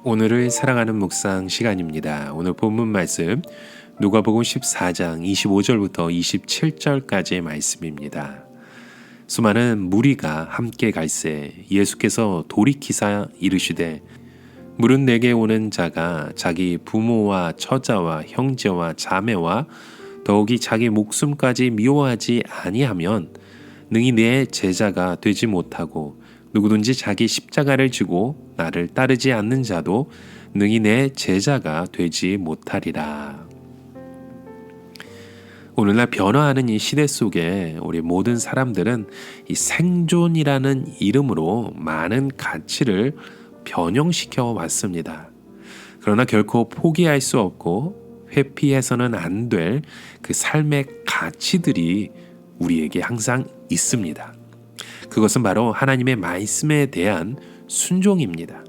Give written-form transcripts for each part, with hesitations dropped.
오늘을 사랑하는 묵상 시간입니다. 오늘 본문 말씀 누가복음 14장 25절부터 27절까지의 말씀입니다. 수많은 무리가 함께 갈새 예수께서 돌이키사 이르시되 물은 내게 오는 자가 자기 부모와 처자와 형제와 자매와 더욱이 자기 목숨까지 미워하지 아니하면 능히 내 제자가 되지 못하고 누구든지 자기 십자가를 지고 나를 따르지 않는 자도 능히 내 제자가 되지 못하리라. 오늘날 변화하는 이 시대 속에 우리 모든 사람들은 이 생존이라는 이름으로 많은 가치를 변형시켜 왔습니다. 그러나 결코 포기할 수 없고 회피해서는 안 될 그 삶의 가치들이 우리에게 항상 있습니다. 그것은 바로 하나님의 말씀에 대한 순종입니다.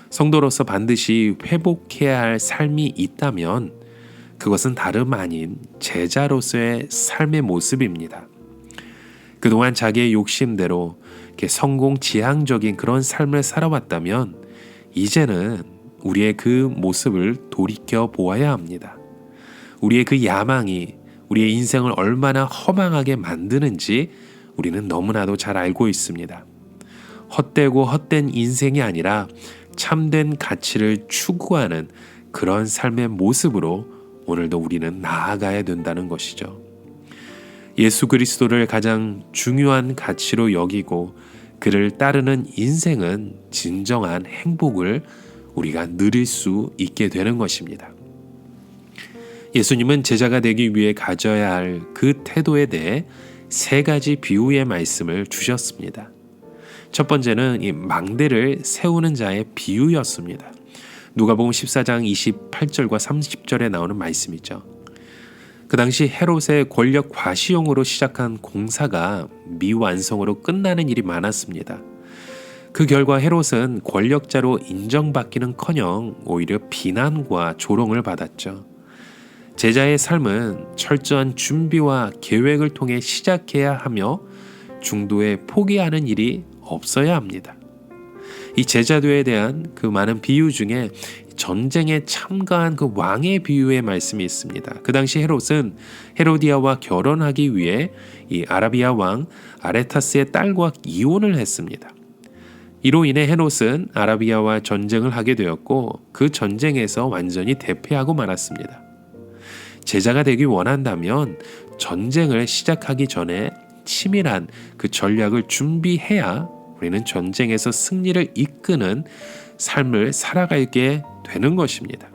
성도로서 반드시 회복해야 할 삶이 있다면 그것은 다름 아닌 제자로서의 삶의 모습입니다. 그동안 자기의 욕심대로 성공지향적인 그런 삶을 살아왔다면 이제는 우리의 그 모습을 돌이켜 보아야 합니다. 우리의 그 야망이 우리의 인생을 얼마나 허망하게 만드는지 우리는 너무나도 잘 알고 있습니다. 헛되고 헛된 인생이 아니라 참된 가치를 추구하는 그런 삶의 모습으로 오늘도 우리는 나아가야 된다는 것이죠. 예수 그리스도를 가장 중요한 가치로 여기고 그를 따르는 인생은 진정한 행복을 우리가 누릴 수 있게 되는 것입니다. 예수님은 제자가 되기 위해 가져야 할 그 태도에 대해 세 가지 비유의 말씀을 주셨습니다. 첫 번째는 이 망대를 세우는 자의 비유였습니다. 누가복음 14장 28절과 30절에 나오는 말씀이죠. 그 당시 헤롯의 권력 과시용으로 시작한 공사가 미완성으로 끝나는 일이 많았습니다. 그 결과 헤롯은 권력자로 인정받기는커녕 오히려 비난과 조롱을 받았죠. 제자의 삶은 철저한 준비와 계획을 통해 시작해야 하며 중도에 포기하는 일이 없어야 합니다. 이 제자도에 대한 그 많은 비유 중에 전쟁에 참가한 그 왕의 비유의 말씀이 있습니다. 그 당시 헤롯은 헤로디아와 결혼하기 위해 이 아라비아 왕 아레타스의 딸과 이혼을 했습니다. 이로 인해 헤롯은 아라비아와 전쟁을 하게 되었고 그 전쟁에서 완전히 대패하고 말았습니다. 제자가 되기 원한다면 전쟁을 시작하기 전에 치밀한 그 전략을 준비해야 우리는 전쟁에서 승리를 이끄는 삶을 살아가게 되는 것입니다.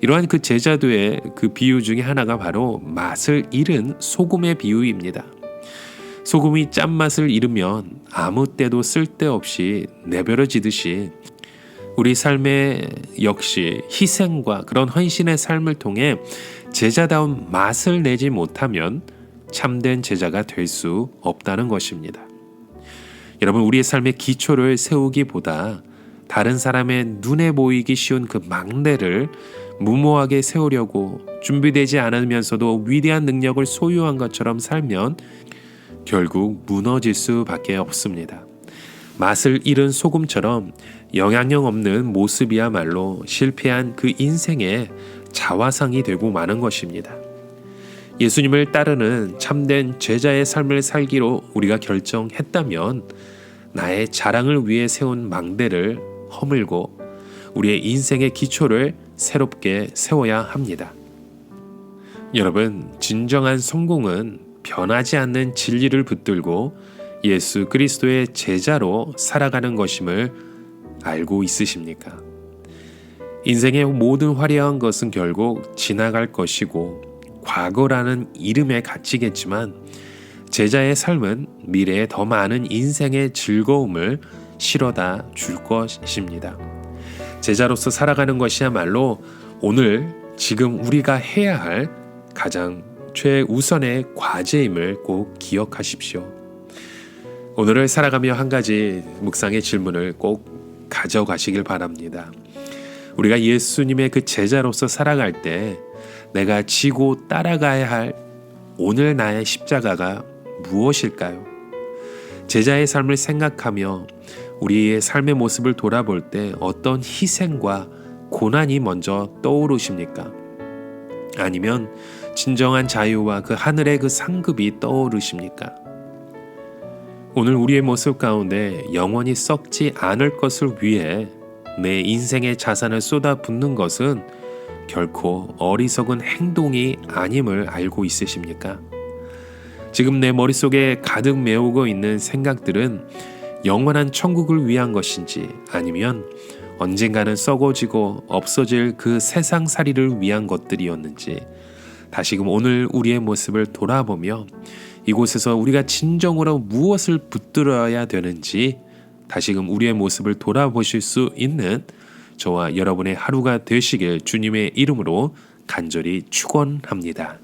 이러한 그 제자도의 그 비유 중에 하나가 바로 맛을 잃은 소금의 비유입니다. 소금이 짠맛을 잃으면 아무 때도 쓸데없이 내버려지듯이 우리 삶에 역시 희생과 그런 헌신의 삶을 통해 제자다운 맛을 내지 못하면 참된 제자가 될 수 없다는 것입니다. 여러분, 우리의 삶의 기초를 세우기보다 다른 사람의 눈에 보이기 쉬운 그 망대를 무모하게 세우려고 준비되지 않으면서도 위대한 능력을 소유한 것처럼 살면 결국 무너질 수밖에 없습니다. 맛을 잃은 소금처럼 영향력 없는 모습이야말로 실패한 그 인생의 자화상이 되고 마는 것입니다. 예수님을 따르는 참된 제자의 삶을 살기로 우리가 결정했다면 나의 자랑을 위해 세운 망대를 허물고 우리의 인생의 기초를 새롭게 세워야 합니다. 여러분, 진정한 성공은 변하지 않는 진리를 붙들고 예수 그리스도의 제자로 살아가는 것임을 알고 있으십니까? 인생의 모든 화려한 것은 결국 지나갈 것이고 과거라는 이름에 갇히겠지만 제자의 삶은 미래에 더 많은 인생의 즐거움을 실어다 줄 것입니다. 제자로서 살아가는 것이야말로 오늘 지금 우리가 해야 할 가장 최우선의 과제임을 꼭 기억하십시오. 오늘을 살아가며 한 가지 묵상의 질문을 꼭 가져가시길 바랍니다. 우리가 예수님의 그 제자로서 살아갈 때 내가 지고 따라가야 할 오늘 나의 십자가가 무엇일까요? 제자의 삶을 생각하며 우리의 삶의 모습을 돌아볼 때 어떤 희생과 고난이 먼저 떠오르십니까? 아니면 진정한 자유와 그 하늘의 그 상급이 떠오르십니까? 오늘 우리의 모습 가운데 영원히 썩지 않을 것을 위해 내 인생의 자산을 쏟아붓는 것은 결코 어리석은 행동이 아님을 알고 있으십니까? 지금 내 머릿속에 가득 메우고 있는 생각들은 영원한 천국을 위한 것인지 아니면 언젠가는 썩어지고 없어질 그 세상살이를 위한 것들이었는지 다시금 오늘 우리의 모습을 돌아보며 이곳에서 우리가 진정으로 무엇을 붙들어야 되는지 다시금 우리의 모습을 돌아보실 수 있는 저와 여러분의 하루가 되시길 주님의 이름으로 간절히 축원합니다.